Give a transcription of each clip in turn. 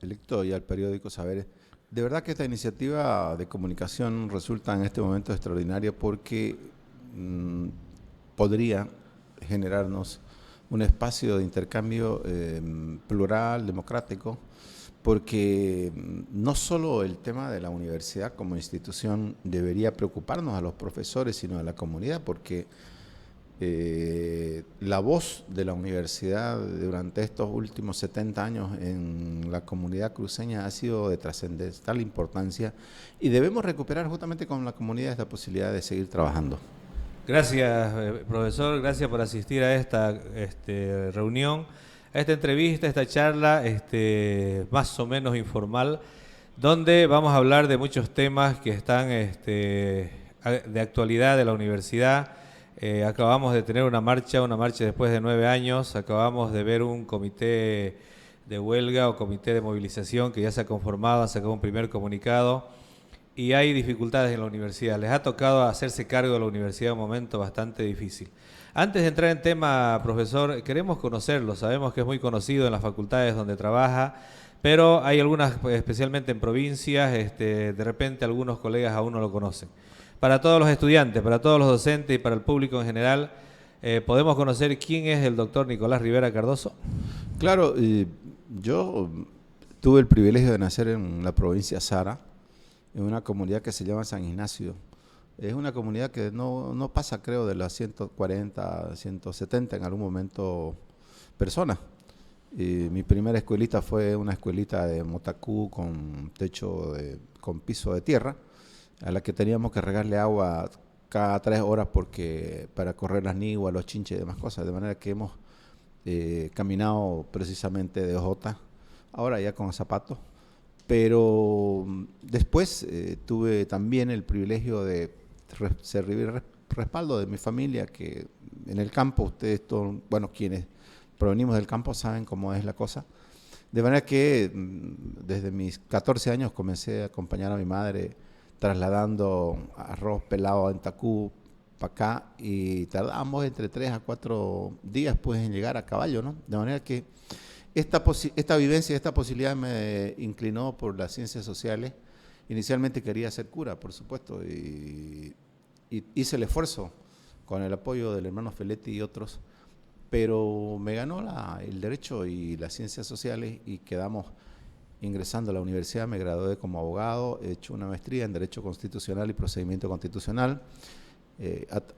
Electo y al periódico Saberes. De verdad que esta iniciativa de comunicación resulta en este momento extraordinaria porque mm, podría generarnos un espacio de intercambio plural, democrático, porque no solo el tema de la universidad como institución debería preocuparnos a los profesores, sino a la comunidad, porque la voz de la universidad durante estos últimos 70 años en la comunidad cruceña ha sido de trascendental importancia y debemos recuperar justamente con la comunidad esta posibilidad de seguir trabajando. Gracias, profesor, gracias por asistir a esta reunión, a esta entrevista, a esta charla más o menos informal, donde vamos a hablar de muchos temas que están de actualidad de la universidad. Acabamos de tener una marcha después de 9 años, acabamos de ver un comité de huelga o comité de movilización que ya se ha conformado, ha sacado un primer comunicado y hay dificultades en la universidad. Les ha tocado hacerse cargo de la universidad en un momento bastante difícil. Antes de entrar en tema, profesor, queremos conocerlo, sabemos que es muy conocido en las facultades donde trabaja, pero hay algunas, especialmente en provincias, de repente algunos colegas aún no lo conocen. Para todos los estudiantes, para todos los docentes y para el público en general, ¿podemos conocer quién es el doctor Nicolás Rivera Cardoso? Claro, yo tuve el privilegio de nacer en la provincia Sara, en una comunidad que se llama San Ignacio. Es una comunidad que no pasa, creo, de las 140, 170 en algún momento personas. Mi primera escuelita fue una escuelita de Motacú con con piso de tierra, a la que teníamos que regarle agua cada 3 horas para correr las niguas, los chinches y demás cosas. De manera que hemos caminado precisamente de Ojota, ahora ya con zapatos. Pero después tuve también el privilegio de recibir respaldo de mi familia, que en el campo, ustedes todos, bueno, quienes provenimos del campo saben cómo es la cosa. De manera que desde mis 14 años comencé a acompañar a mi madre trasladando arroz pelado en Tacú para acá y tardábamos entre 3 a 4 días pues en llegar a caballo, ¿no? De manera que esta vivencia, esta posibilidad me inclinó por las ciencias sociales. Inicialmente quería ser cura, por supuesto, y hice el esfuerzo con el apoyo del hermano Feletti y otros, pero me ganó el derecho y las ciencias sociales y quedamos ingresando a la universidad. Me gradué como abogado, he hecho una maestría en Derecho Constitucional y Procedimiento Constitucional.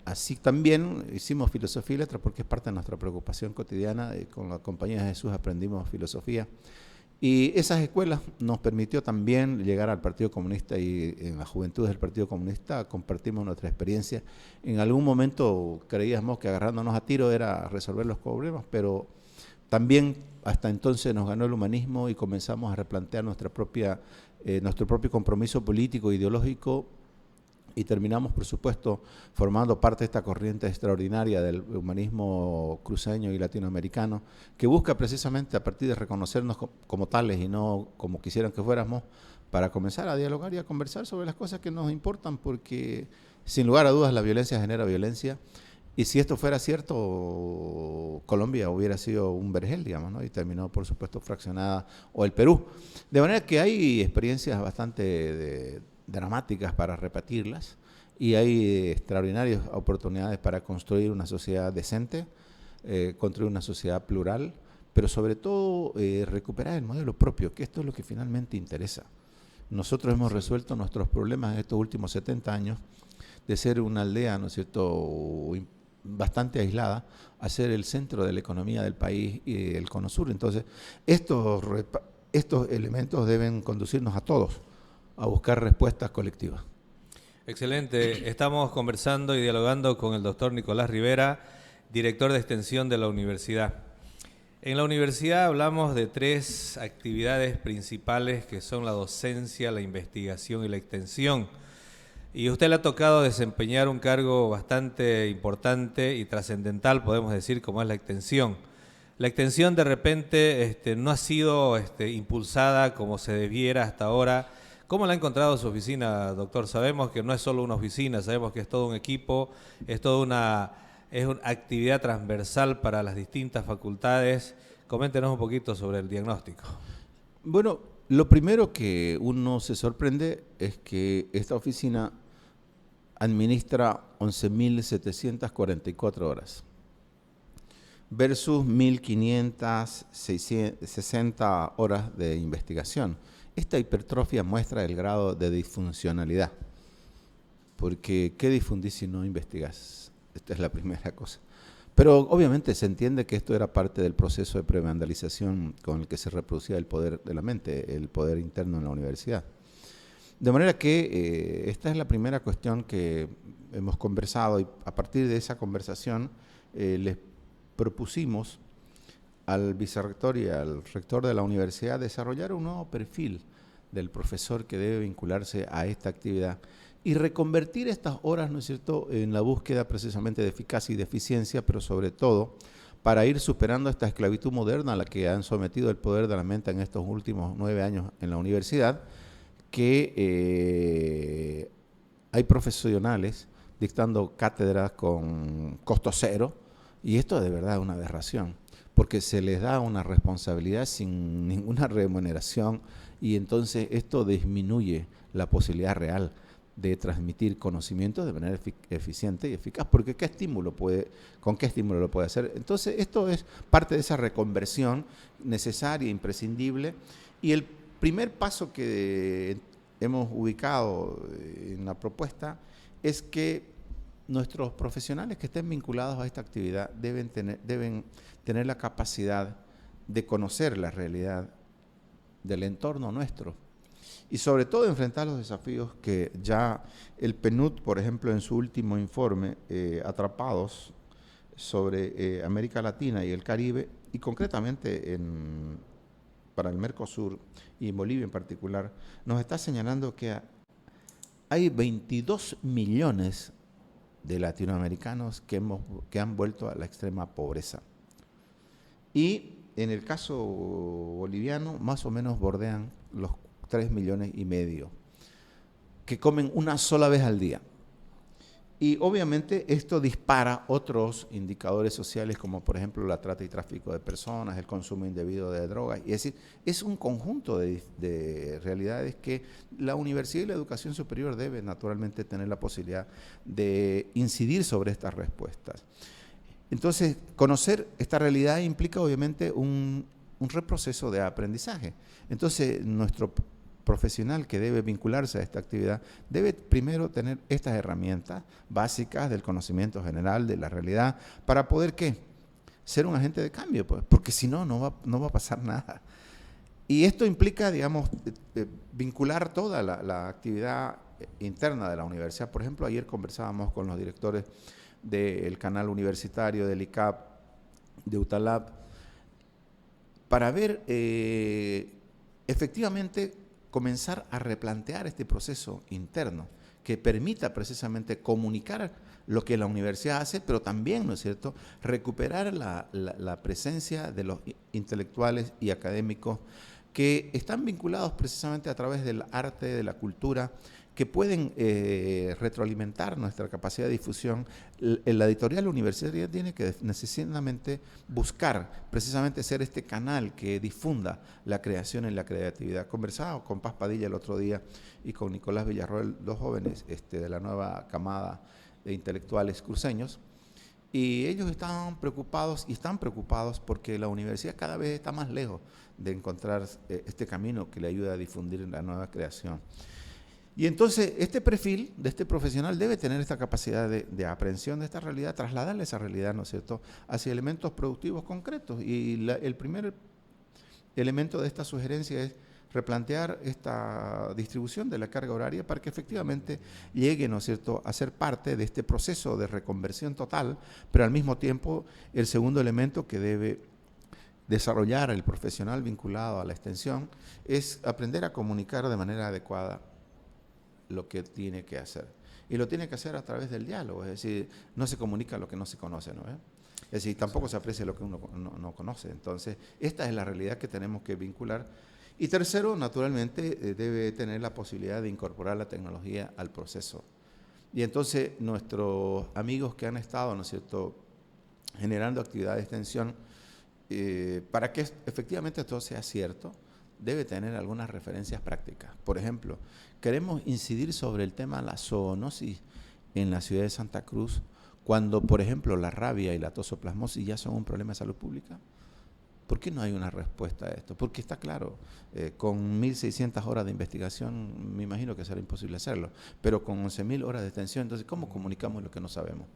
Así también hicimos filosofía y letras porque es parte de nuestra preocupación cotidiana. Con la Compañía de Jesús aprendimos filosofía. Y esas escuelas nos permitió también llegar al Partido Comunista y en las juventudes del Partido Comunista compartimos nuestra experiencia. En algún momento creíamos que agarrándonos a tiro era resolver los problemas, pero también hasta entonces nos ganó el humanismo y comenzamos a replantear nuestro propio compromiso político e ideológico y terminamos, por supuesto, formando parte de esta corriente extraordinaria del humanismo cruceño y latinoamericano, que busca precisamente a partir de reconocernos como tales y no como quisieran que fuéramos, para comenzar a dialogar y a conversar sobre las cosas que nos importan, porque sin lugar a dudas la violencia genera violencia. Y si esto fuera cierto, Colombia hubiera sido un vergel, digamos, ¿no? Y terminó, por supuesto, fraccionada, o el Perú. De manera que hay experiencias bastante dramáticas para repetirlas y hay extraordinarias oportunidades para construir una sociedad decente, construir una sociedad plural, pero sobre todo recuperar el modelo propio, que esto es lo que finalmente interesa. Nosotros hemos resuelto nuestros problemas en estos últimos 70 años de ser una aldea, ¿no es cierto?, bastante aislada, a ser el centro de la economía del país y el Cono Sur. Entonces, estos elementos deben conducirnos a todos a buscar respuestas colectivas. Excelente. Estamos conversando y dialogando con el doctor Nicolás Rivera, director de extensión de la universidad. En la universidad hablamos de 3 actividades principales que son la docencia, la investigación y la extensión. Y a usted le ha tocado desempeñar un cargo bastante importante y trascendental, podemos decir, como es la extensión. La extensión de repente no ha sido impulsada como se debiera hasta ahora. ¿Cómo la ha encontrado su oficina, doctor? Sabemos que no es solo una oficina, sabemos que es todo un equipo, es una actividad transversal para las distintas facultades. Coméntenos un poquito sobre el diagnóstico. Bueno, lo primero que uno se sorprende es que esta oficina administra 11.744 horas versus 1.560 horas de investigación. Esta hipertrofia muestra el grado de disfuncionalidad, porque ¿qué difundís si no investigás? Esta es la primera cosa. Pero obviamente se entiende que esto era parte del proceso de prevandalización con el que se reproducía el poder de la mente, el poder interno en la universidad. De manera que esta es la primera cuestión que hemos conversado y a partir de esa conversación les propusimos al vicerrector y al rector de la universidad desarrollar un nuevo perfil del profesor que debe vincularse a esta actividad y reconvertir estas horas, ¿no es cierto?, en la búsqueda precisamente de eficacia y de eficiencia, pero sobre todo para ir superando esta esclavitud moderna a la que han sometido el poder de la mente en estos últimos 9 años en la universidad, que hay profesionales dictando cátedras con costo cero, y esto de verdad es una aberración, porque se les da una responsabilidad sin ninguna remuneración, y entonces esto disminuye la posibilidad real de transmitir conocimientos de manera eficiente y eficaz, porque ¿con qué estímulo lo puede hacer? Entonces esto es parte de esa reconversión necesaria, imprescindible, y el primer paso que hemos ubicado en la propuesta es que nuestros profesionales que estén vinculados a esta actividad deben tener la capacidad de conocer la realidad del entorno nuestro y sobre todo enfrentar los desafíos que ya el PNUD, por ejemplo, en su último informe, Atrapados, sobre América Latina y el Caribe, y concretamente para el Mercosur y en Bolivia en particular, nos está señalando que hay 22 millones de latinoamericanos que han vuelto a la extrema pobreza. Y en el caso boliviano, más o menos bordean los 3,5 millones, que comen una sola vez al día. Y obviamente esto dispara otros indicadores sociales como por ejemplo la trata y tráfico de personas, el consumo indebido de drogas. Y es decir, es un conjunto de realidades que la universidad y la educación superior deben naturalmente tener la posibilidad de incidir sobre estas respuestas. Entonces, conocer esta realidad implica obviamente un reproceso de aprendizaje. Entonces, nuestro profesional que debe vincularse a esta actividad debe primero tener estas herramientas básicas del conocimiento general de la realidad para poder ¿qué? Ser un agente de cambio, pues, porque si no, no va a pasar nada. Y esto implica, digamos, vincular toda la actividad interna de la universidad. Por ejemplo, ayer conversábamos con los directores del canal universitario, del ICAP, de UTALAB, para ver efectivamente comenzar a replantear este proceso interno que permita precisamente comunicar lo que la universidad hace, pero también, ¿no es cierto?, recuperar la presencia de los intelectuales y académicos que están vinculados precisamente a través del arte, de la cultura, que pueden retroalimentar nuestra capacidad de difusión. La editorial universitaria tiene que necesariamente buscar precisamente ser este canal que difunda la creación y la creatividad. Conversaba con Paz Padilla el otro día y con Nicolás Villarroel, dos jóvenes de la nueva camada de intelectuales cruceños, y ellos estaban preocupados y están preocupados porque la universidad cada vez está más lejos de encontrar este camino que le ayuda a difundir la nueva creación. Y entonces este perfil de este profesional debe tener esta capacidad de aprehensión de esta realidad, trasladarle esa realidad, ¿no es cierto?, hacia elementos productivos concretos. Y el primer elemento de esta sugerencia es replantear esta distribución de la carga horaria para que efectivamente llegue, ¿no es cierto?, a ser parte de este proceso de reconversión total, pero al mismo tiempo el segundo elemento que debe desarrollar el profesional vinculado a la extensión es aprender a comunicar de manera adecuada lo que tiene que hacer. Y lo tiene que hacer a través del diálogo, es decir, no se comunica lo que no se conoce, ¿no? Es decir, tampoco se aprecia lo que uno no conoce. Entonces, esta es la realidad que tenemos que vincular. Y tercero, naturalmente, debe tener la posibilidad de incorporar la tecnología al proceso. Y entonces, nuestros amigos que han estado, ¿no es cierto?, generando actividad de extensión, para que efectivamente todo sea cierto, debe tener algunas referencias prácticas. Por ejemplo, queremos incidir sobre el tema de la zoonosis en la ciudad de Santa Cruz, cuando, por ejemplo, la rabia y la tosoplasmosis ya son un problema de salud pública. ¿Por qué no hay una respuesta a esto? Porque está claro, con 1.600 horas de investigación me imagino que será imposible hacerlo, pero con 11.000 horas de extensión, entonces, ¿cómo comunicamos lo que no sabemos?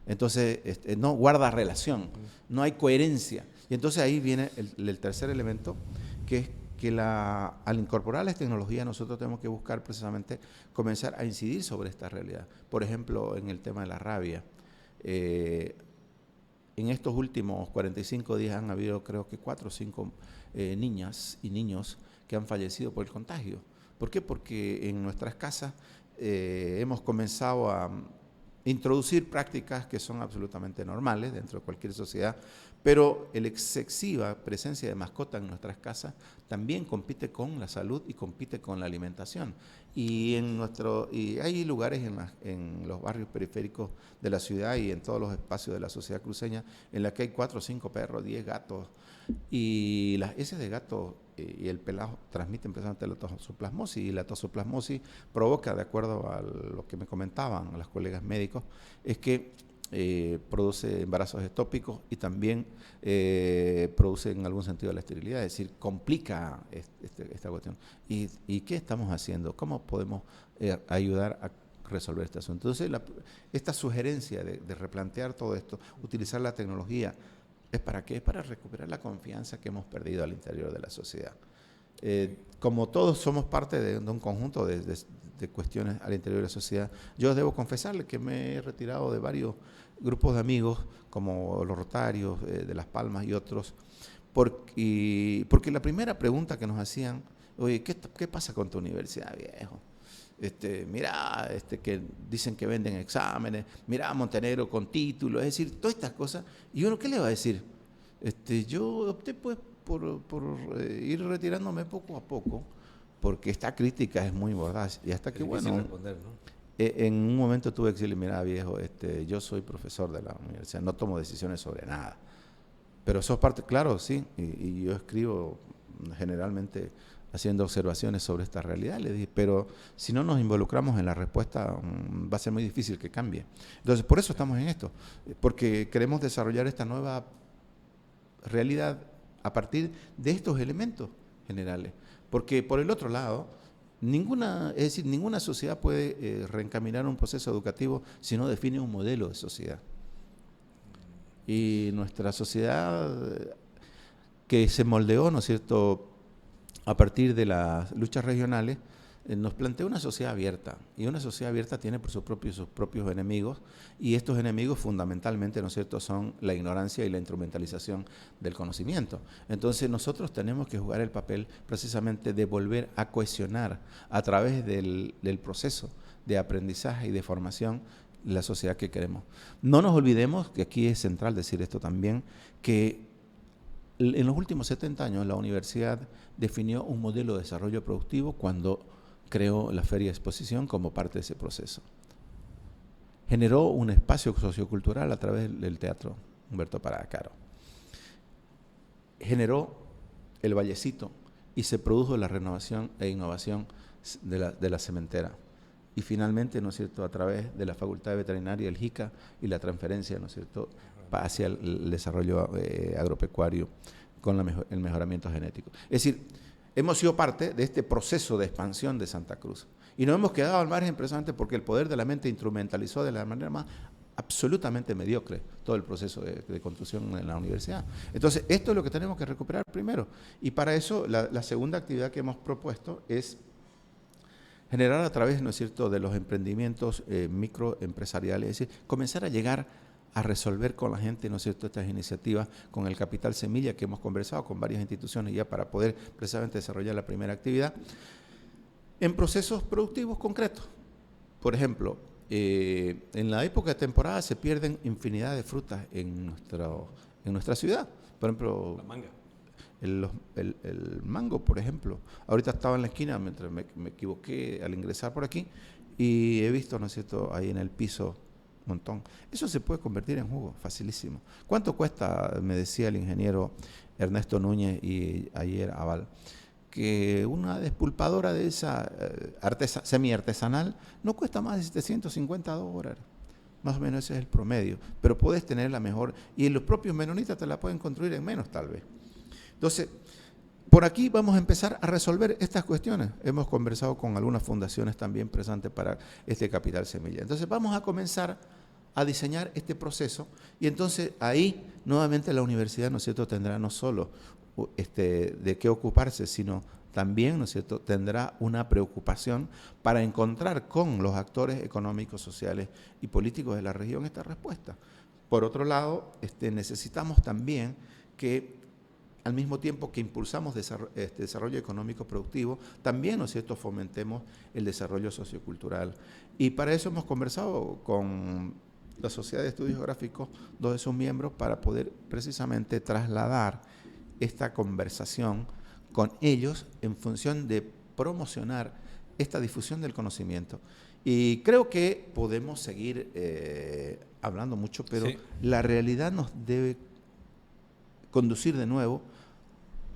Entonces, no guarda relación, no hay coherencia. Y entonces ahí viene el tercer elemento, que es que al incorporar las tecnologías nosotros tenemos que buscar precisamente comenzar a incidir sobre esta realidad. Por ejemplo, en el tema de la rabia. En estos últimos 45 días han habido, creo que 4 o 5 niñas y niños que han fallecido por el contagio. ¿Por qué? Porque en nuestras casas hemos comenzado a introducir prácticas que son absolutamente normales dentro de cualquier sociedad, pero la excesiva presencia de mascotas en nuestras casas también compite con la salud y compite con la alimentación. Y hay lugares en los barrios periféricos de la ciudad y en todos los espacios de la sociedad cruceña en la que hay 4 o 5 perros, 10 gatos, y las heces de gato y el pelado transmiten precisamente la tosoplasmosis, y la tosoplasmosis provoca, de acuerdo a lo que me comentaban las colegas médicos, es que produce embarazos ectópicos y también produce en algún sentido la esterilidad, es decir, complica esta cuestión. ¿Y qué estamos haciendo? ¿Cómo podemos ayudar a resolver este asunto? Entonces, esta sugerencia de replantear todo esto, utilizar la tecnología, ¿es para qué? Es para recuperar la confianza que hemos perdido al interior de la sociedad. Como todos somos parte de un conjunto de cuestiones al interior de la sociedad, yo debo confesarle que me he retirado de varios grupos de amigos, como los Rotarios de Las Palmas y otros, porque la primera pregunta que nos hacían, oye, ¿qué pasa con tu universidad, viejo? Mira, que dicen que venden exámenes, mira, Montenegro con título, es decir, todas estas cosas. Y uno, ¿qué le va a decir? Yo opté pues por ir retirándome poco a poco, porque esta crítica es muy mordaz. Y hasta que, bueno, responder, ¿no? En un momento tuve que decirle, mira, viejo, yo soy profesor de la universidad, no tomo decisiones sobre nada. Pero sos parte, claro, sí, y yo escribo generalmente haciendo observaciones sobre esta realidad, le dije, pero si no nos involucramos en la respuesta, va a ser muy difícil que cambie. Entonces, por eso estamos en esto, porque queremos desarrollar esta nueva realidad a partir de estos elementos generales. Porque por el otro lado, ninguna sociedad puede reencaminar un proceso educativo si no define un modelo de sociedad. Y nuestra sociedad, que se moldeó, ¿no es cierto?, a partir de las luchas regionales, nos plantea una sociedad abierta, y una sociedad abierta tiene por sus propios enemigos, y estos enemigos fundamentalmente, ¿no es cierto?, son la ignorancia y la instrumentalización del conocimiento. Entonces nosotros tenemos que jugar el papel precisamente de volver a cohesionar a través del proceso de aprendizaje y de formación la sociedad que queremos. No nos olvidemos, que aquí es central decir esto también, que en los últimos 70 años la universidad definió un modelo de desarrollo productivo cuando creó la Feria de Exposición como parte de ese proceso. Generó un espacio sociocultural a través del Teatro Humberto Parada Caro. Generó el Vallecito y se produjo la renovación e innovación de la cementera. Y finalmente, ¿no es cierto?, a través de la Facultad de Veterinaria, el JICA, y la transferencia, ¿no es cierto?, hacia el desarrollo agropecuario con el mejoramiento genético. Es decir, hemos sido parte de este proceso de expansión de Santa Cruz. Y nos hemos quedado al margen precisamente porque el poder de la mente instrumentalizó de la manera más absolutamente mediocre todo el proceso de construcción en la universidad. Entonces, esto es lo que tenemos que recuperar primero. Y para eso, la segunda actividad que hemos propuesto es generar a través, ¿no es cierto?, de los emprendimientos microempresariales, es decir, comenzar a llegar a resolver con la gente, ¿no es cierto?, estas iniciativas con el capital semilla que hemos conversado con varias instituciones ya para poder precisamente desarrollar la primera actividad en procesos productivos concretos. Por ejemplo, en la época de temporada se pierden infinidad de frutas en nuestra ciudad. Por ejemplo, la manga. El mango, por ejemplo. Ahorita estaba en la esquina, mientras me equivoqué al ingresar por aquí, y he visto, ¿no es cierto?, ahí en el piso un montón. Eso se puede convertir en jugo, facilísimo. ¿Cuánto cuesta? Me decía el ingeniero Ernesto Núñez y ayer Aval, que una despulpadora de esa semi-artesanal no cuesta más de $750. Más o menos ese es el promedio. Pero puedes tener la mejor, y los propios menonitas te la pueden construir en menos tal vez. Entonces, por aquí vamos a empezar a resolver estas cuestiones. Hemos conversado con algunas fundaciones también presentes para este Capital Semilla. Entonces vamos a comenzar a diseñar este proceso y entonces ahí nuevamente la universidad, ¿no es cierto?, tendrá no solo de qué ocuparse, sino también, ¿no es cierto?, tendrá una preocupación para encontrar con los actores económicos, sociales y políticos de la región esta respuesta. Por otro lado, necesitamos también que al mismo tiempo que impulsamos desarrollo económico productivo, también, ¿no es cierto?, fomentemos el desarrollo sociocultural. Y para eso hemos conversado con la Sociedad de Estudios Geográficos, 2 de sus miembros, para poder precisamente trasladar esta conversación con ellos en función de promocionar esta difusión del conocimiento. Y creo que podemos seguir hablando mucho, pero sí, la realidad nos debe conducir de nuevo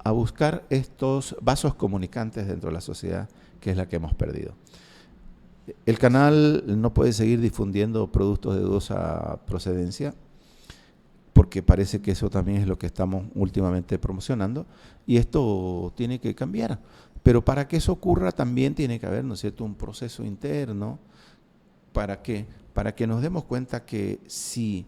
a buscar estos vasos comunicantes dentro de la sociedad, que es la que hemos perdido. El canal no puede seguir difundiendo productos de dudosa procedencia, porque parece que eso también es lo que estamos últimamente promocionando, y esto tiene que cambiar. Pero para que eso ocurra también tiene que haber, ¿no es cierto?, un proceso interno. ¿Para qué? Para que nos demos cuenta que si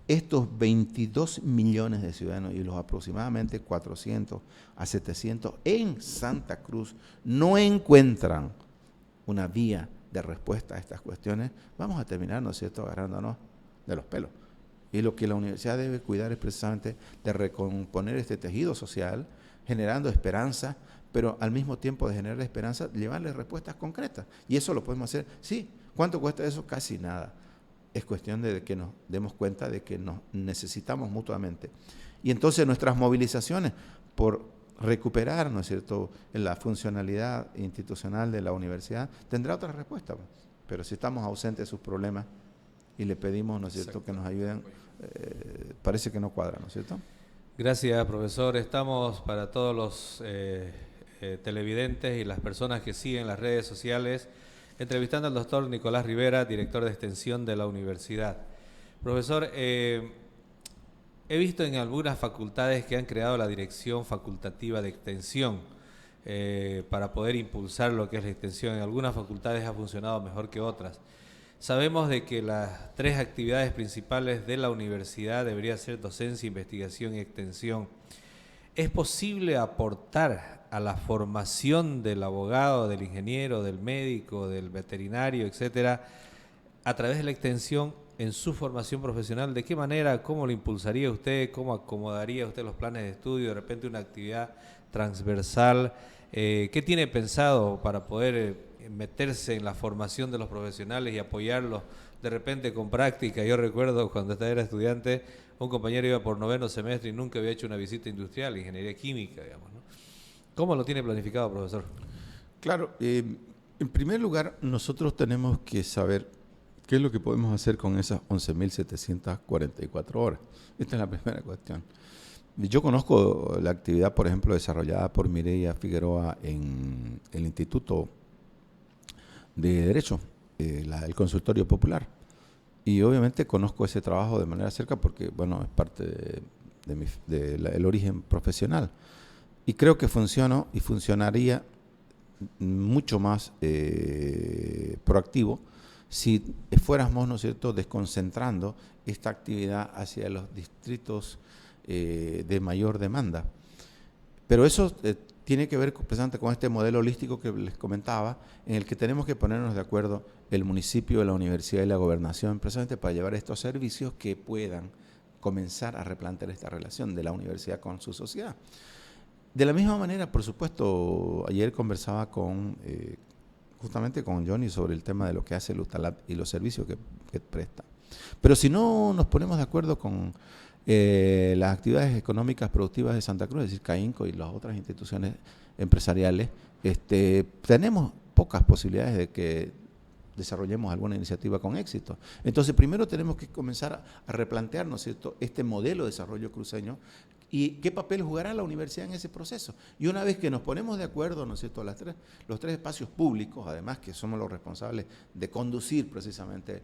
estos 22 millones de ciudadanos y los aproximadamente 400 a 700 en Santa Cruz no encuentran una vía de respuesta a estas cuestiones, vamos a terminar, ¿no es cierto?, agarrándonos de los pelos. Y lo que la universidad debe cuidar es precisamente de recomponer este tejido social, generando esperanza, pero al mismo tiempo de generar esperanza, llevarle respuestas concretas. Y eso lo podemos hacer, sí. ¿Cuánto cuesta eso? Casi nada. Es cuestión de que nos demos cuenta de que nos necesitamos mutuamente. Y entonces nuestras movilizaciones por recuperar, ¿no es cierto?, la funcionalidad institucional de la universidad, tendrá otra respuesta. Pero si estamos ausentes de sus problemas y le pedimos, ¿no es cierto?, que nos ayuden, parece que no cuadra, ¿no es cierto? Gracias, profesor. Estamos para todos los televidentes y las personas que siguen las redes sociales, entrevistando al doctor Nicolás Rivera, director de extensión de la universidad. Profesor, he visto en algunas facultades que han creado la dirección facultativa de extensión para poder impulsar lo que es la extensión. En algunas facultades ha funcionado mejor que otras. Sabemos de que las 3 actividades principales de la universidad deberían ser docencia, investigación y extensión. ¿Es posible aportar a la formación del abogado, del ingeniero, del médico, del veterinario, etcétera, a través de la extensión en su formación profesional? ¿De qué manera, cómo lo impulsaría usted, cómo acomodaría usted los planes de estudio, de repente una actividad transversal? ¿Qué tiene pensado para poder meterse en la formación de los profesionales y apoyarlos de repente con práctica? Yo recuerdo cuando era estudiante, un compañero iba por 9º semestre y nunca había hecho una visita industrial, ingeniería química, digamos, ¿no? ¿Cómo lo tiene planificado, profesor? Claro, en primer lugar, nosotros tenemos que saber qué es lo que podemos hacer con esas 11.744 horas. Esta es la primera cuestión. Yo conozco la actividad, por ejemplo, desarrollada por Mireia Figueroa en el Instituto de Derecho, el Consultorio Popular. Y obviamente conozco ese trabajo de manera cerca porque, bueno, es parte del origen profesional. Y creo que funcionó y funcionaría mucho más proactivo si fuéramos, ¿no es cierto?, desconcentrando esta actividad hacia los distritos de mayor demanda. Pero eso tiene que ver precisamente con este modelo holístico que les comentaba, en el que tenemos que ponernos de acuerdo el municipio, la universidad y la gobernación, precisamente para llevar estos servicios que puedan comenzar a replantear esta relación de la universidad con su sociedad. De la misma manera, por supuesto, ayer conversaba justamente con Johnny sobre el tema de lo que hace el UTALAP y los servicios que presta. Pero si no nos ponemos de acuerdo con las actividades económicas productivas de Santa Cruz, es decir, CAINCO y las otras instituciones empresariales, tenemos pocas posibilidades de que desarrollemos alguna iniciativa con éxito. Entonces, primero tenemos que comenzar a replantearnos, ¿cierto?, este modelo de desarrollo cruceño ¿Y qué papel jugará la universidad en ese proceso? Y una vez que nos ponemos de acuerdo, ¿no es cierto?, los tres espacios públicos, además que somos los responsables de conducir precisamente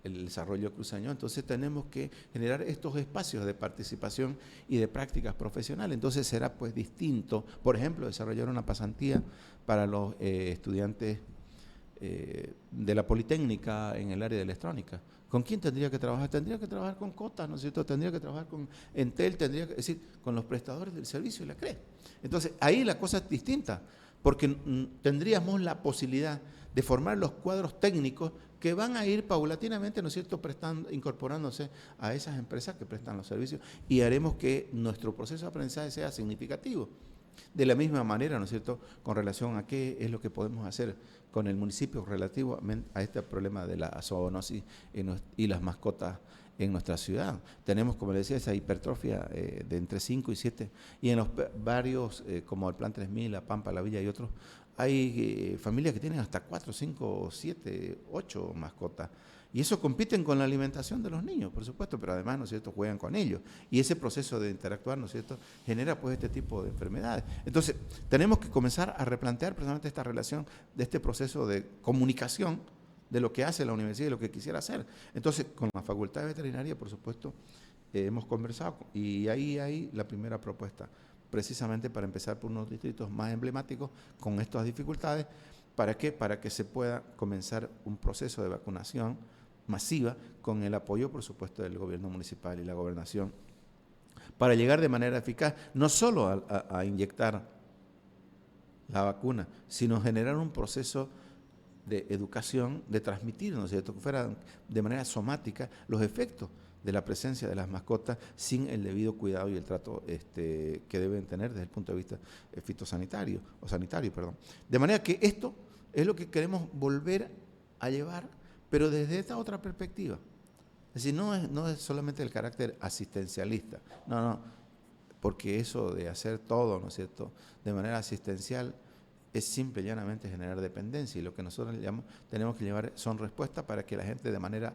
el desarrollo cruceño, entonces tenemos que generar estos espacios de participación y de prácticas profesionales. Entonces será pues distinto, por ejemplo, desarrollar una pasantía para los estudiantes de la Politécnica en el área de electrónica. ¿Con quién tendría que trabajar? Tendría que trabajar con Cotas, ¿no es cierto? Tendría que trabajar con Entel, es decir, con los prestadores del servicio y la CRE. Entonces, ahí la cosa es distinta, porque tendríamos la posibilidad de formar los cuadros técnicos que van a ir paulatinamente, ¿no es cierto?, incorporándose a esas empresas que prestan los servicios, y haremos que nuestro proceso de aprendizaje sea significativo. De la misma manera, ¿no es cierto?, con relación a qué es lo que podemos hacer con el municipio relativo a este problema de la zoonosis y las mascotas en nuestra ciudad. Tenemos, como les decía, esa hipertrofia de entre 5 y 7, y en los barrios como el Plan 3000, La Pampa, La Villa y otros, hay familias que tienen hasta 4, 5, 7, 8 mascotas. Y eso compiten con la alimentación de los niños, por supuesto, pero además, ¿no es cierto?, juegan con ellos. Y ese proceso de interactuar, ¿no es cierto?, genera pues este tipo de enfermedades. Entonces, tenemos que comenzar a replantear precisamente esta relación de este proceso de comunicación de lo que hace la universidad y lo que quisiera hacer. Entonces, con la Facultad de Veterinaria, por supuesto, hemos conversado y ahí hay la primera propuesta, precisamente para empezar por unos distritos más emblemáticos con estas dificultades. ¿Para qué? Para que se pueda comenzar un proceso de vacunación masiva con el apoyo, por supuesto, del gobierno municipal y la gobernación, para llegar de manera eficaz, no solo a inyectar la vacuna, sino generar un proceso de educación, de transmitir, ¿no es cierto?, que fuera de manera somática los efectos de la presencia de las mascotas sin el debido cuidado y el trato que deben tener desde el punto de vista fitosanitario, o sanitario, perdón. De manera que esto es lo que queremos volver a llevar, pero desde esta otra perspectiva. Es decir, no es solamente el carácter asistencialista, no, porque eso de hacer todo, ¿no es cierto?, de manera asistencial es simple y llanamente generar dependencia, y lo que nosotros tenemos que llevar son respuestas para que la gente de manera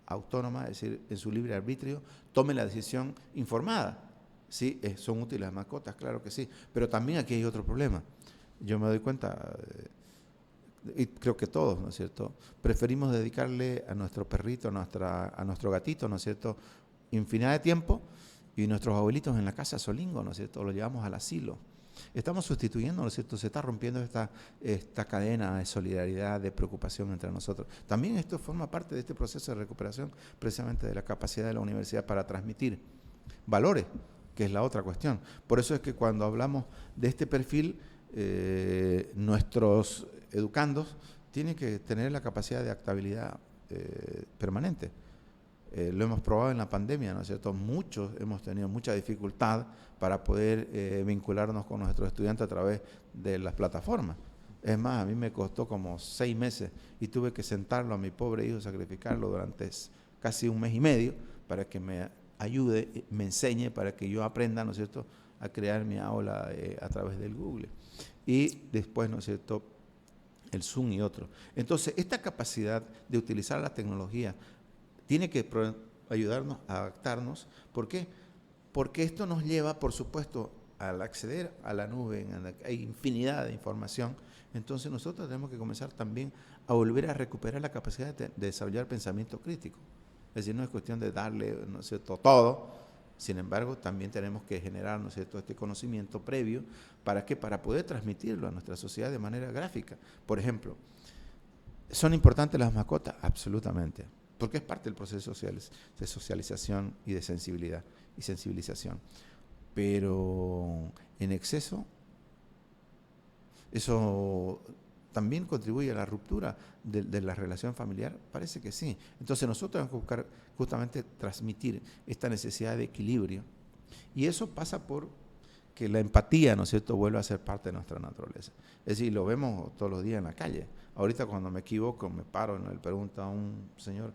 autónoma, es decir, en su libre arbitrio, tome la decisión informada. Sí, son útiles las mascotas, claro que sí, pero también aquí hay otro problema. Yo me doy cuenta, y creo que todos, ¿no es cierto?, preferimos dedicarle a nuestro perrito, a nuestro gatito, ¿no es cierto?, infinidad de tiempo, y nuestros abuelitos en la casa solingo, ¿no es cierto?, lo llevamos al asilo. Estamos sustituyendo, ¿no es cierto?, se está rompiendo esta cadena de solidaridad, de preocupación entre nosotros. También esto forma parte de este proceso de recuperación, precisamente de la capacidad de la universidad para transmitir valores, que es la otra cuestión. Por eso es que cuando hablamos de este perfil, nuestros educandos tienen que tener la capacidad de adaptabilidad permanente. Lo hemos probado en la pandemia, ¿no es cierto? Muchos hemos tenido mucha dificultad para poder vincularnos con nuestros estudiantes a través de las plataformas. Es más, a mí me costó como 6 meses y tuve que sentarlo a mi pobre hijo, sacrificarlo durante casi 1 mes y medio para que me ayude, me enseñe, para que yo aprenda, ¿no es cierto?, a crear mi aula a través del Google. Y después, ¿no es cierto?, el Zoom y otros. Entonces, esta capacidad de utilizar la tecnología tiene que ayudarnos a adaptarnos. ¿Por qué? Porque esto nos lleva, por supuesto, al acceder a la nube, en la que hay infinidad de información. Entonces nosotros tenemos que comenzar también a volver a recuperar la capacidad de desarrollar pensamiento crítico. Es decir, no es cuestión de darle, ¿no es cierto?, todo. Sin embargo, también tenemos que generar, ¿no es cierto?, este conocimiento previo. ¿Para qué? Para poder transmitirlo a nuestra sociedad de manera gráfica. Por ejemplo, ¿son importantes las mascotas? Absolutamente. Porque es parte del proceso de socialización y de sensibilidad y sensibilización. Pero en exceso, eso también contribuye a la ruptura de la relación familiar. Parece que sí. Entonces nosotros tenemos que buscar justamente transmitir esta necesidad de equilibrio. Y eso pasa por que la empatía, ¿no es cierto?, vuelva a ser parte de nuestra naturaleza. Es decir, lo vemos todos los días en la calle. Ahorita cuando me equivoco, me paro, le pregunto a un señor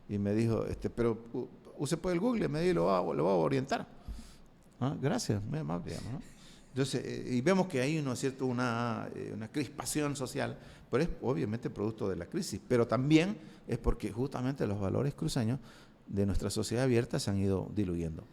y me dijo, pero use por el Google, me dijo, lo va a orientar. ¿Ah? Gracias, muy amable, digamos, ¿no? Entonces, y vemos que hay, ¿no es cierto?, una crispación social, pero es obviamente producto de la crisis, pero también es porque justamente los valores cruceños de nuestra sociedad abierta se han ido diluyendo.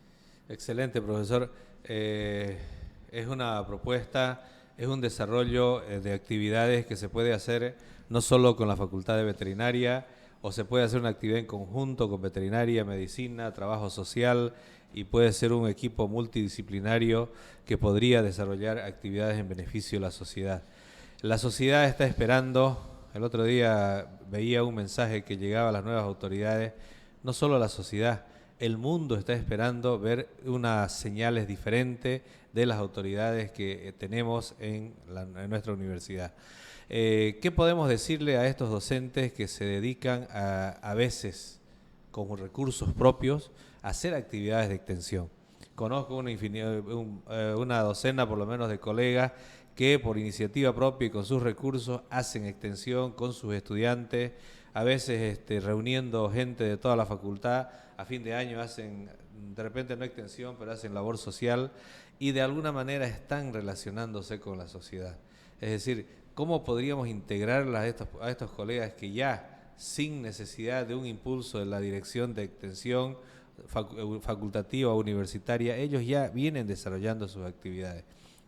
Excelente, profesor. Es una propuesta, es un desarrollo de actividades que se puede hacer no solo con la Facultad de Veterinaria, o se puede hacer una actividad en conjunto con veterinaria, medicina, trabajo social, y puede ser un equipo multidisciplinario que podría desarrollar actividades en beneficio de la sociedad. La sociedad está esperando, el otro día veía un mensaje que llegaba a las nuevas autoridades, no solo la sociedad, el mundo está esperando ver unas señales diferentes de las autoridades que tenemos en nuestra universidad. ¿Qué podemos decirle a estos docentes que se dedican a veces con recursos propios a hacer actividades de extensión? Conozco una docena por lo menos de colegas que por iniciativa propia y con sus recursos hacen extensión con sus estudiantes, a veces reuniendo gente de toda la facultad. A fin de año hacen, de repente no extensión, pero hacen labor social y de alguna manera están relacionándose con la sociedad. Es decir, ¿cómo podríamos integrar a estos colegas que ya, sin necesidad de un impulso de la dirección de extensión facultativa o universitaria, ellos ya vienen desarrollando sus actividades?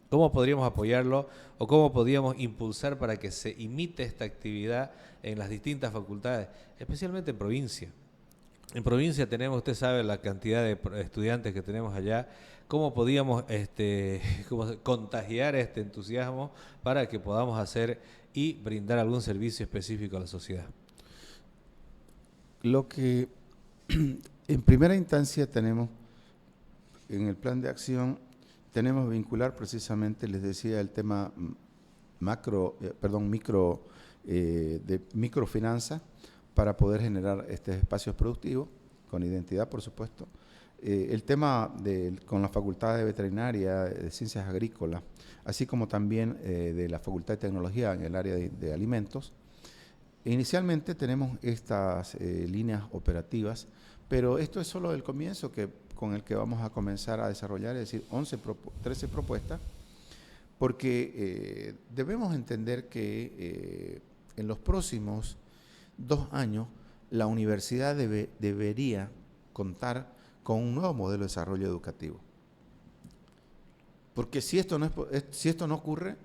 ¿Cómo podríamos apoyarlo o cómo podríamos impulsar para que se imite esta actividad en las distintas facultades, especialmente en provincia? En provincia tenemos, usted sabe, la cantidad de estudiantes que tenemos allá. ¿Cómo podíamos contagiar este entusiasmo para que podamos hacer y brindar algún servicio específico a la sociedad? Lo que en primera instancia tenemos en el plan de acción, tenemos vincular precisamente, les decía, el tema de microfinanza para poder generar espacios productivos, con identidad, por supuesto. El tema con la Facultad de Veterinaria, de Ciencias Agrícolas, así como también de la Facultad de Tecnología en el área de alimentos. Inicialmente tenemos estas líneas operativas, pero esto es solo el comienzo con el que vamos a comenzar a desarrollar, es decir, 13 propuestas, porque debemos entender que en los próximos 2 años la universidad debería contar con un nuevo modelo de desarrollo educativo. Porque si esto no ocurre,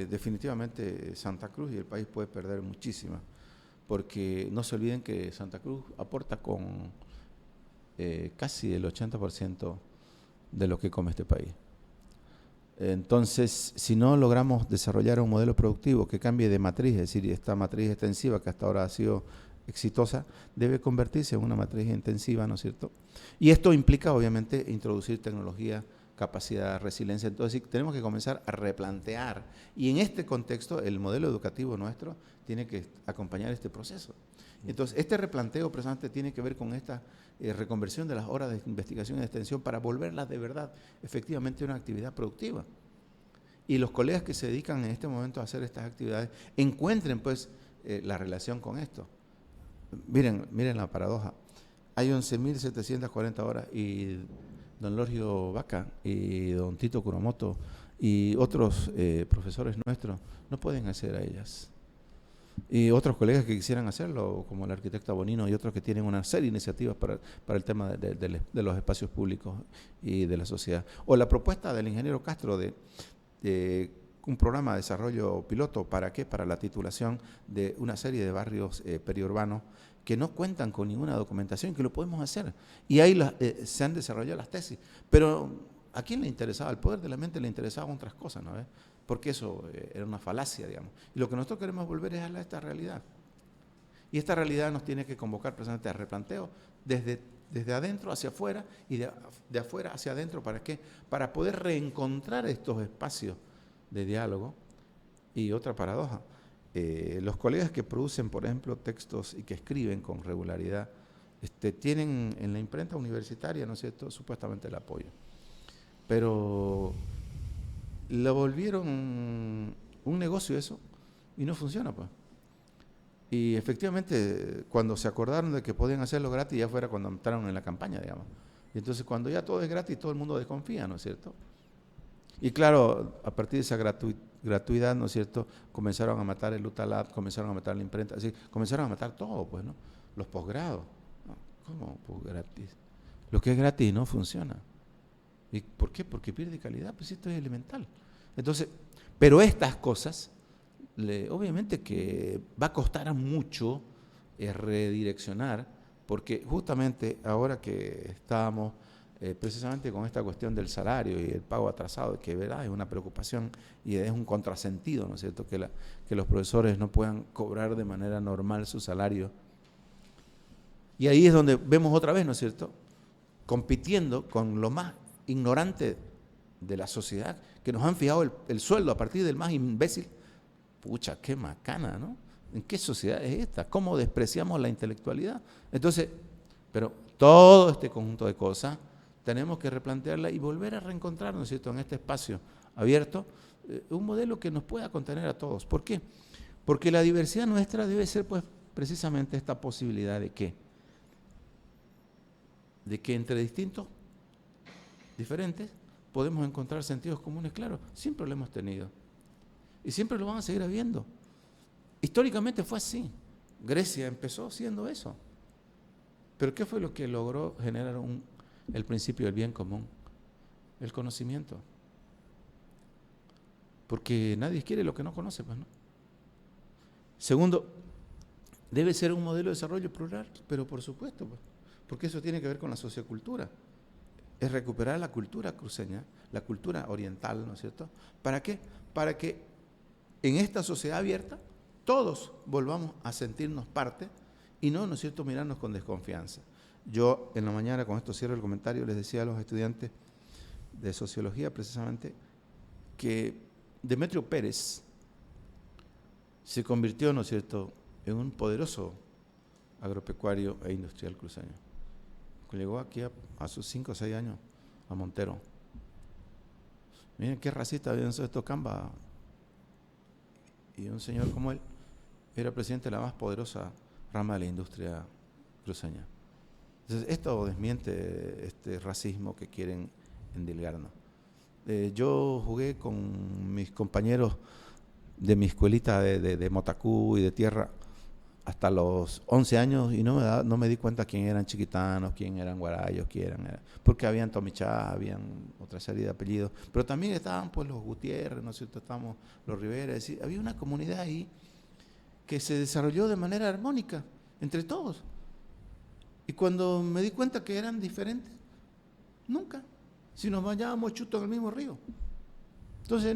definitivamente Santa Cruz y el país puede perder muchísimo, porque no se olviden que Santa Cruz aporta con casi el 80% de lo que come este país. Entonces, si no logramos desarrollar un modelo productivo que cambie de matriz, es decir, esta matriz extensiva que hasta ahora ha sido exitosa, debe convertirse en una matriz intensiva, ¿no es cierto? Y esto implica, obviamente, introducir tecnología, capacidad, resiliencia. Entonces, tenemos que comenzar a replantear. Y en este contexto, el modelo educativo nuestro tiene que acompañar este proceso. Entonces, este replanteo precisamente tiene que ver con esta reconversión de las horas de investigación y extensión para volverlas de verdad, efectivamente, una actividad productiva. Y los colegas que se dedican en este momento a hacer estas actividades encuentren, pues, la relación con esto. Miren la paradoja. Hay 11.740 horas y don Lorgio Vaca y don Tito Kuromoto y otros profesores nuestros no pueden acceder a ellas. Y otros colegas que quisieran hacerlo, como el arquitecto Bonino y otros que tienen una serie de iniciativas para el tema de los espacios públicos y de la sociedad. O la propuesta del ingeniero Castro de un programa de desarrollo piloto, ¿para qué? Para la titulación de una serie de barrios periurbanos que no cuentan con ninguna documentación, que lo podemos hacer. Y ahí se han desarrollado las tesis. Pero ¿a quién le interesaba? Al poder de la mente le interesaban otras cosas, ¿no? Porque eso era una falacia, digamos. Y lo que nosotros queremos volver es a esta realidad. Y esta realidad nos tiene que convocar precisamente a replanteo desde adentro hacia afuera y de afuera hacia adentro. ¿Para qué? Para poder reencontrar estos espacios de diálogo. Y otra paradoja, los colegas que producen, por ejemplo, textos y que escriben con regularidad, tienen en la imprenta universitaria, ¿no es cierto?, supuestamente el apoyo. Pero lo volvieron un negocio eso y no funciona, pues. Y efectivamente, cuando se acordaron de que podían hacerlo gratis, ya fuera cuando entraron en la campaña, digamos. Y entonces, cuando ya todo es gratis, todo el mundo desconfía, ¿no es cierto? Y claro, a partir de esa gratuidad, ¿no es cierto?, comenzaron a matar el UTALAB, comenzaron a matar la imprenta, así, comenzaron a matar todo, pues, ¿no? Los posgrados. ¿No? ¿Cómo? Pues gratis. Lo que es gratis no funciona. ¿Y por qué? Porque pierde calidad, pues esto es elemental. Entonces, pero estas cosas, obviamente que va a costar mucho redireccionar, porque justamente ahora que estábamos precisamente con esta cuestión del salario y el pago atrasado, que ¿verdad? Es una preocupación y es un contrasentido, ¿no es cierto?, que los profesores no puedan cobrar de manera normal su salario. Y ahí es donde vemos otra vez, ¿no es cierto?, compitiendo con lo más ignorante de la sociedad, que nos han fijado el sueldo a partir del más imbécil. Pucha, qué macana, ¿no? ¿En qué sociedad es esta? ¿Cómo despreciamos la intelectualidad? Entonces, pero todo este conjunto de cosas tenemos que replantearla y volver a reencontrarnos, ¿no es cierto?, en este espacio abierto, un modelo que nos pueda contener a todos. ¿Por qué? Porque la diversidad nuestra debe ser, pues, precisamente esta posibilidad de que entre distintos, diferentes, podemos encontrar sentidos comunes, claro, siempre lo hemos tenido. Y siempre lo van a seguir habiendo. Históricamente fue así. Grecia empezó siendo eso. Pero ¿qué fue lo que logró generar el principio del bien común? El conocimiento. Porque nadie quiere lo que no conoce, pues, ¿no? Segundo, debe ser un modelo de desarrollo plural, pero por supuesto, pues, porque eso tiene que ver con la sociocultura. Es recuperar la cultura cruceña, la cultura oriental, ¿no es cierto? ¿Para qué? Para que en esta sociedad abierta todos volvamos a sentirnos parte y no, ¿no es cierto?, mirarnos con desconfianza. Yo en la mañana, con esto cierro el comentario, les decía a los estudiantes de sociología precisamente que Demetrio Pérez se convirtió, ¿no es cierto?, en un poderoso agropecuario e industrial cruceño. Llegó aquí a sus 5 o 6 años a Montero. Miren qué racista había en estos Camba. Y un señor como él era presidente de la más poderosa rama de la industria cruceña. Entonces, esto desmiente este racismo que quieren endilgarnos. Yo jugué con mis compañeros de mi escuelita de Motacú y de tierra hasta los 11 años y no me di cuenta quién eran chiquitanos, quién eran guarayos, porque habían Tomichá, habían otra serie de apellidos, pero también estaban pues los Gutiérrez, ¿no es cierto?, estábamos los Rivera, es decir, había una comunidad ahí que se desarrolló de manera armónica entre todos. Y cuando me di cuenta que eran diferentes, nunca, si nos bañábamos chutos en el mismo río. Entonces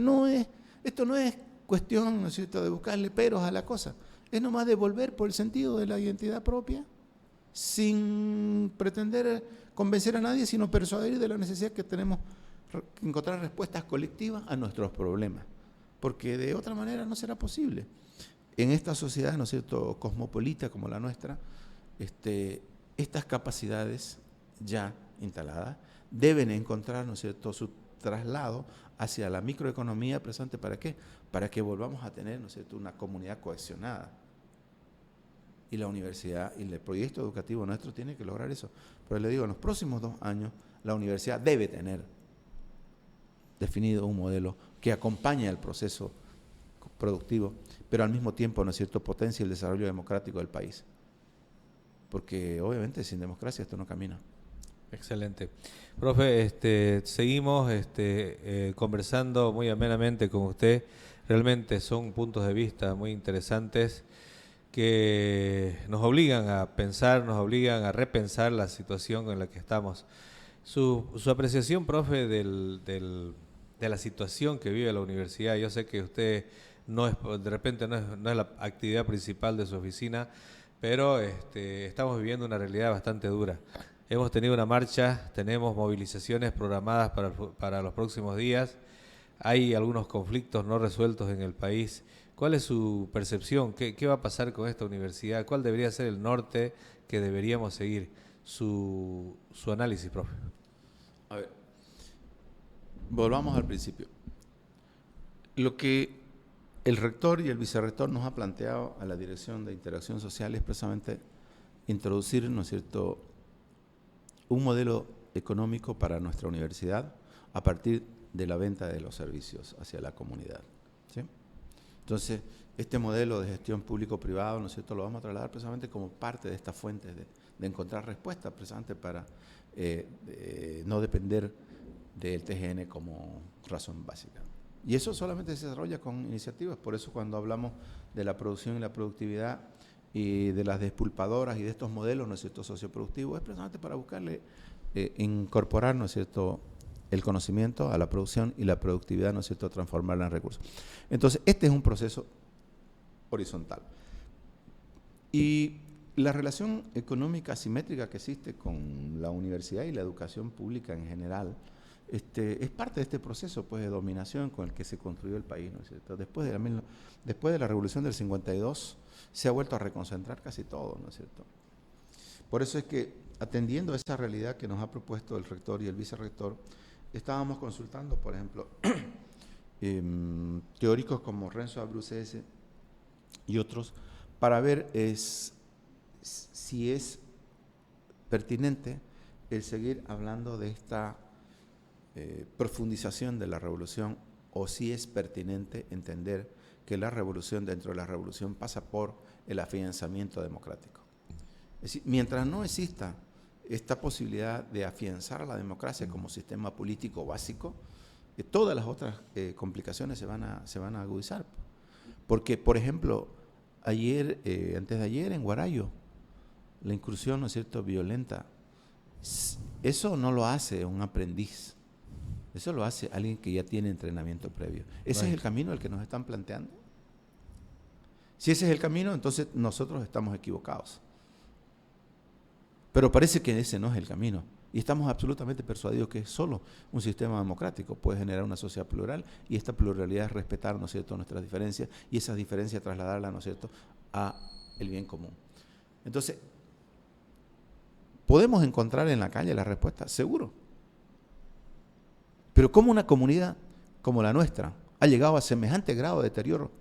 esto no es cuestión, ¿no es cierto?, de buscarle peros a la cosa. Es nomás devolver por el sentido de la identidad propia, sin pretender convencer a nadie, sino persuadir de la necesidad que tenemos de encontrar respuestas colectivas a nuestros problemas, porque de otra manera no será posible. En esta sociedad, ¿no es cierto?, cosmopolita como la nuestra, estas capacidades ya instaladas deben encontrar, ¿no es cierto?, su traslado hacia la microeconomía presente. ¿Para qué? Para que volvamos a tener, ¿no es cierto?, una comunidad cohesionada. Y la universidad y el proyecto educativo nuestro tiene que lograr eso. Pero le digo, en los próximos 2 años, la universidad debe tener definido un modelo que acompañe al proceso productivo, pero al mismo tiempo, ¿no es cierto?, potencie el desarrollo democrático del país. Porque obviamente sin democracia esto no camina. Excelente. Profe, seguimos conversando muy amenamente con usted. Realmente son puntos de vista muy interesantes que nos obligan a pensar, nos obligan a repensar la situación en la que estamos. Su apreciación, profe, de la situación que vive la universidad. Yo sé que usted de repente no es la actividad principal de su oficina, pero estamos viviendo una realidad bastante dura. Hemos tenido una marcha, tenemos movilizaciones programadas para los próximos días, hay algunos conflictos no resueltos en el país. ¿Cuál es su percepción? ¿Qué va a pasar con esta universidad? ¿Cuál debería ser el norte que deberíamos seguir? Su análisis, profe. A ver, volvamos al principio. Lo que el rector y el vicerrector nos ha planteado a la Dirección de Interacción Social es precisamente introducir, ¿no es cierto?, un modelo económico para nuestra universidad a partir de la venta de los servicios hacia la comunidad, ¿sí? Entonces, este modelo de gestión público-privado, ¿no es cierto?, lo vamos a trasladar precisamente como parte de estas fuentes de encontrar respuestas precisamente para no depender del TGN como razón básica. Y eso solamente se desarrolla con iniciativas, por eso cuando hablamos de la producción y la productividad y de las despulpadoras y de estos modelos, ¿no es cierto?, socioproductivos, es precisamente para buscarle incorporar, ¿no es cierto?, el conocimiento a la producción y la productividad, ¿no es cierto?, transformarla en recursos. Entonces, este es un proceso horizontal. Y la relación económica asimétrica que existe con la universidad y la educación pública en general es parte de este proceso pues, de dominación con el que se construyó el país, ¿no es cierto? Después de la Revolución del 52 se ha vuelto a reconcentrar casi todo, ¿no es cierto? Por eso es que, atendiendo a esa realidad que nos ha propuesto el rector y el vicerrector, estábamos consultando, por ejemplo, teóricos como Renzo Abruzese y otros, para ver si es pertinente el seguir hablando de esta profundización de la revolución o si es pertinente entender que la revolución dentro de la revolución pasa por el afianzamiento democrático. Es decir, mientras no exista esta posibilidad de afianzar a la democracia como sistema político básico, todas las otras complicaciones se van a agudizar. Porque, por ejemplo, antes de ayer en Huarayo, la incursión, ¿no es cierto?, violenta, eso no lo hace un aprendiz, eso lo hace alguien que ya tiene entrenamiento previo. ¿Ese es el camino al que nos están planteando? Si ese es el camino, entonces nosotros estamos equivocados. Pero parece que ese no es el camino. Y estamos absolutamente persuadidos que solo un sistema democrático puede generar una sociedad plural y esta pluralidad es respetar, ¿no es cierto?, nuestras diferencias y esas diferencias trasladarlas, ¿no es cierto?, a el bien común. Entonces, ¿podemos encontrar en la calle la respuesta? Seguro. Pero ¿cómo una comunidad como la nuestra ha llegado a semejante grado de deterioro?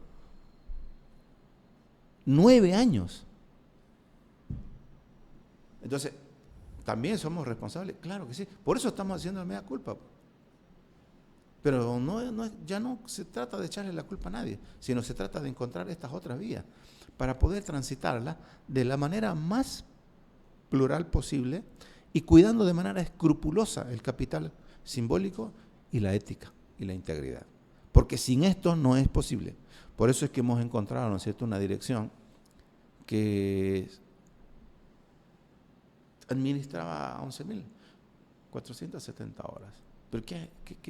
9 años. Entonces, ¿también somos responsables? Claro que sí. Por eso estamos haciendo el mea culpa. Pero ya no se trata de echarle la culpa a nadie, sino se trata de encontrar estas otras vías para poder transitarla de la manera más plural posible y cuidando de manera escrupulosa el capital simbólico y la ética y la integridad. Porque sin esto no es posible. Por eso es que hemos encontrado, ¿no es cierto?, una dirección que administraba 11.470 horas. Pero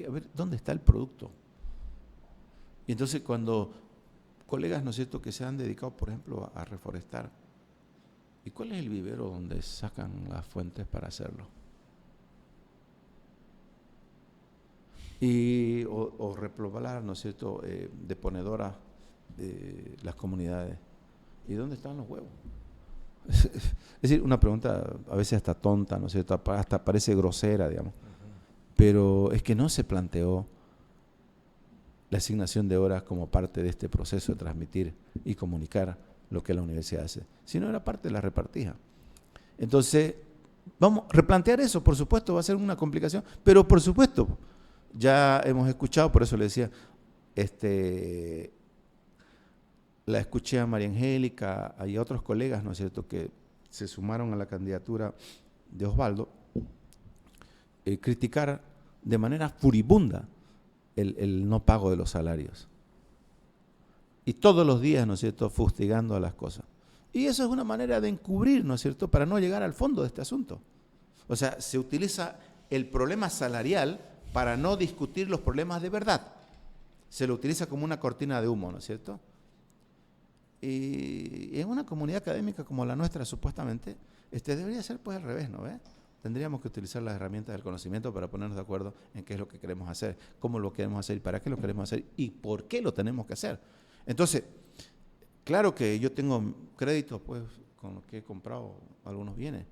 a ver, ¿dónde está el producto? Y entonces cuando colegas, ¿no es cierto?, que se han dedicado, por ejemplo, a reforestar, ¿y cuál es el vivero donde sacan las fuentes para hacerlo? O repoblar, ¿no es cierto?, deponedoras de las comunidades. ¿Y dónde están los huevos? Es decir, una pregunta a veces hasta tonta, ¿no es cierto?, hasta parece grosera, digamos. Pero es que no se planteó la asignación de horas como parte de este proceso de transmitir y comunicar lo que la universidad hace, sino era parte de la repartija. Entonces, vamos a replantear eso, por supuesto, va a ser una complicación, pero por supuesto, ya hemos escuchado, por eso le decía, la escuché a María Angélica y a otros colegas, ¿no es cierto?, que se sumaron a la candidatura de Osvaldo, criticar de manera furibunda el no pago de los salarios. Y todos los días, ¿no es cierto?, fustigando a las cosas. Y eso es una manera de encubrir, ¿no es cierto?, para no llegar al fondo de este asunto. O sea, se utiliza el problema salarial para no discutir los problemas de verdad. Se lo utiliza como una cortina de humo, ¿no es cierto? Y en una comunidad académica como la nuestra, supuestamente, debería ser pues al revés, ¿no ves? Tendríamos que utilizar las herramientas del conocimiento para ponernos de acuerdo en qué es lo que queremos hacer, cómo lo queremos hacer y para qué lo queremos hacer y por qué lo tenemos que hacer. Entonces, claro que yo tengo créditos pues, con los que he comprado algunos bienes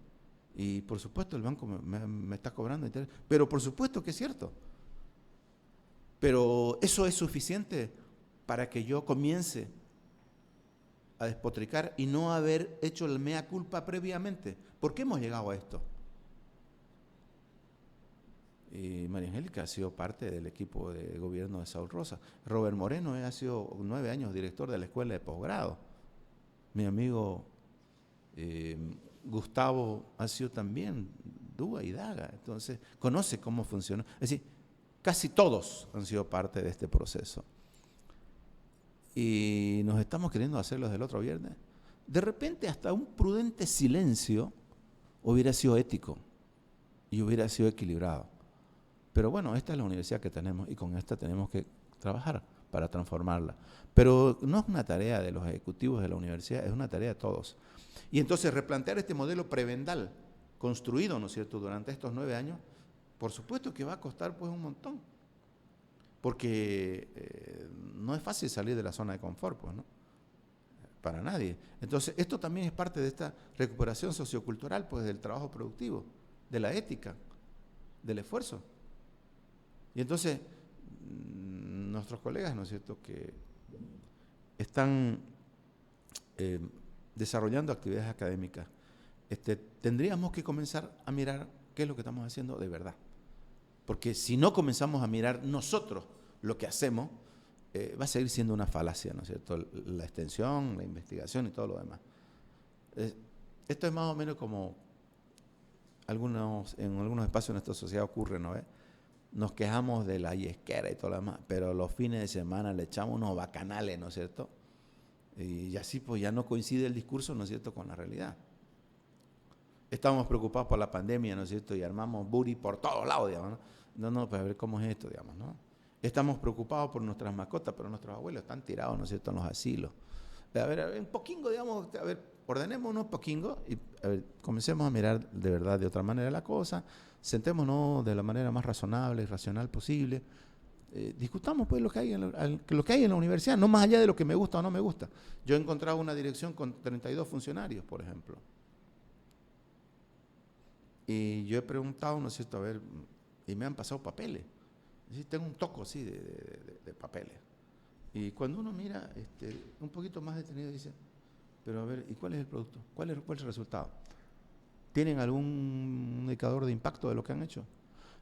y por supuesto el banco me está cobrando interés, pero por supuesto que es cierto. Pero eso es suficiente para que yo comience a despotricar y no haber hecho el mea culpa previamente. ¿Por qué hemos llegado a esto? Y María Angélica ha sido parte del equipo de gobierno de Saúl Rosa. Robert Moreno ha sido 9 años director de la escuela de posgrado. Mi amigo Gustavo ha sido también Dúa y Daga. Entonces, conoce cómo funciona. Es decir, casi todos han sido parte de este proceso. Y nos estamos queriendo hacerlos del otro viernes. De repente, hasta un prudente silencio hubiera sido ético y hubiera sido equilibrado. Pero bueno, esta es la universidad que tenemos y con esta tenemos que trabajar para transformarla. Pero no es una tarea de los ejecutivos de la universidad, es una tarea de todos. Y entonces replantear este modelo prebendal construido, ¿no es cierto?, durante estos 9 años, por supuesto que va a costar pues un montón. Porque no es fácil salir de la zona de confort, pues, ¿no? Para nadie. Entonces, esto también es parte de esta recuperación sociocultural, pues, del trabajo productivo, de la ética, del esfuerzo. Y entonces, nuestros colegas, ¿no es cierto?, que están desarrollando actividades académicas, tendríamos que comenzar a mirar qué es lo que estamos haciendo de verdad. Porque si no comenzamos a mirar nosotros lo que hacemos, va a seguir siendo una falacia, ¿no es cierto?, la extensión, la investigación y todo lo demás. Esto es más o menos como en algunos espacios de nuestra sociedad ocurre, ¿no? Nos quejamos de la yesquera y todo lo demás, pero los fines de semana le echamos unos bacanales, ¿no es cierto? Y así pues ya no coincide el discurso, ¿no es cierto?, con la realidad. Estamos preocupados por la pandemia, ¿no es cierto?, y armamos booty por todos lados, digamos, ¿no? No, pues a ver cómo es esto, digamos, ¿no? Estamos preocupados por nuestras mascotas, pero nuestros abuelos están tirados, ¿no es cierto?, en los asilos. A ver, un poquingo, digamos, a ver, ordenemos unos poquingos y a ver, comencemos a mirar de verdad de otra manera la cosa, sentémonos de la manera más razonable y racional posible, discutamos pues lo que hay en la universidad, no más allá de lo que me gusta o no me gusta. Yo he encontrado una dirección con 32 funcionarios, por ejemplo. Y yo he preguntado, ¿no es cierto?, a ver, y me han pasado papeles. ¿Sí? Tengo un toco así de papeles. Y cuando uno mira un poquito más detenido, dice, pero a ver, ¿y cuál es el producto? ¿Cuál es el resultado? ¿Tienen algún indicador de impacto de lo que han hecho?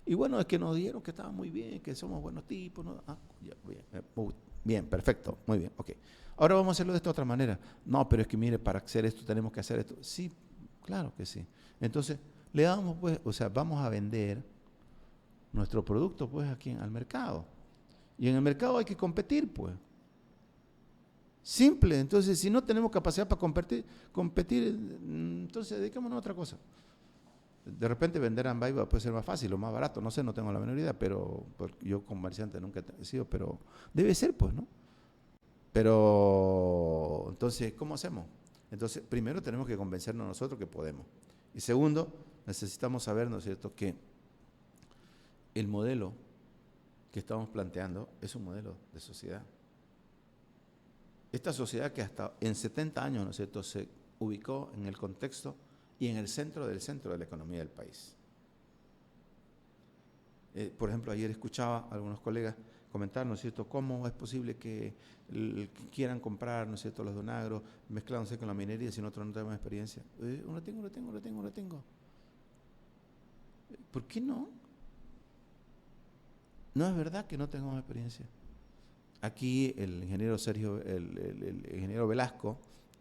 Y bueno, es que nos dijeron que estaba muy bien, que somos buenos tipos. ¿No? Ya, bien, perfecto, muy bien, ok. Ahora vamos a hacerlo de esta otra manera. No, pero es que mire, para hacer esto tenemos que hacer esto. Sí, claro que sí. Entonces, le damos pues, o sea, vamos a vender nuestro producto pues aquí al mercado. Y en el mercado hay que competir pues. Simple, entonces si no tenemos capacidad para competir, entonces dediquémonos a otra cosa. De repente vender Ambayba puede ser más fácil o más barato, no sé, no tengo la menor idea, pero yo comerciante nunca he sido, pero debe ser pues, ¿no? Pero entonces, ¿cómo hacemos? Entonces, primero tenemos que convencernos nosotros que podemos. Y segundo, necesitamos saber, ¿no es cierto?, que el modelo que estamos planteando es un modelo de sociedad. Esta sociedad que hasta en 70 años, ¿no es cierto?, se ubicó en el contexto y en el centro de la economía del país. Por ejemplo, ayer escuchaba a algunos colegas comentar, ¿no es cierto?, cómo es posible que quieran comprar, ¿no es cierto?, los donagros mezclándose con la minería si nosotros no tenemos experiencia. Lo tengo. ¿Por qué no? No es verdad que no tengamos experiencia. Aquí el ingeniero el ingeniero Velasco,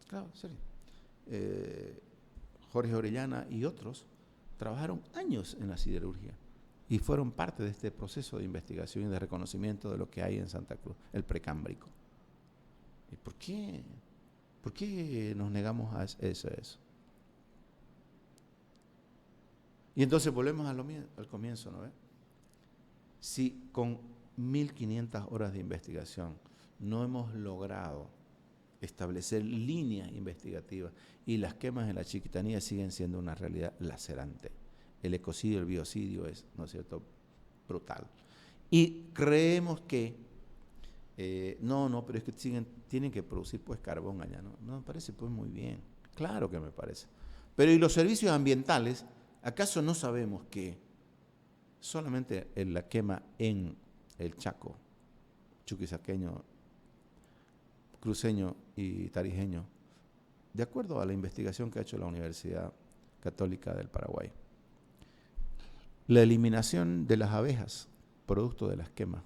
claro, Sergio, Jorge Orellana y otros trabajaron años en la siderurgia y fueron parte de este proceso de investigación y de reconocimiento de lo que hay en Santa Cruz, el precámbrico. ¿Y por qué? ¿Por qué nos negamos a eso? Y entonces volvemos al comienzo, ¿no ves? Si con 1.500 horas de investigación no hemos logrado establecer líneas investigativas y las quemas en la Chiquitanía siguen siendo una realidad lacerante. El ecocidio, el biocidio es, ¿no es cierto?, brutal. Y creemos que, pero es que tienen que producir pues carbón allá, ¿no? No me parece pues muy bien, claro que me parece. Pero ¿y los servicios ambientales? ¿Acaso no sabemos que solamente en la quema en el Chaco, chuquisaqueño, cruceño y tarijeño, de acuerdo a la investigación que ha hecho la Universidad Católica del Paraguay, La eliminación de las abejas, producto de las quemas,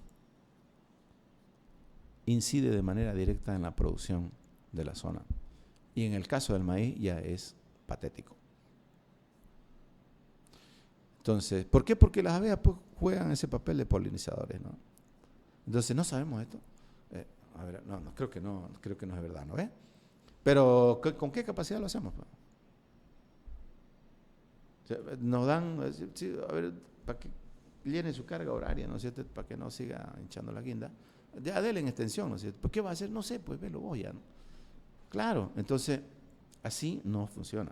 incide de manera directa en la producción de la zona. Y en el caso del maíz ya es patético. Entonces, ¿por qué? Porque las abejas pues, juegan ese papel de polinizadores, ¿no? Entonces, ¿no sabemos esto? A ver, no, creo que no es verdad, ¿no ves? Pero, ¿con qué capacidad lo hacemos? O sea, nos dan, sí, a ver, para que llene su carga horaria, ¿no es cierto? Para que no siga hinchando la guinda. Ya dele en extensión, ¿no es cierto? ¿Por qué va a hacer? No sé, pues velo vos ya, ¿no? Claro, entonces, así no funciona.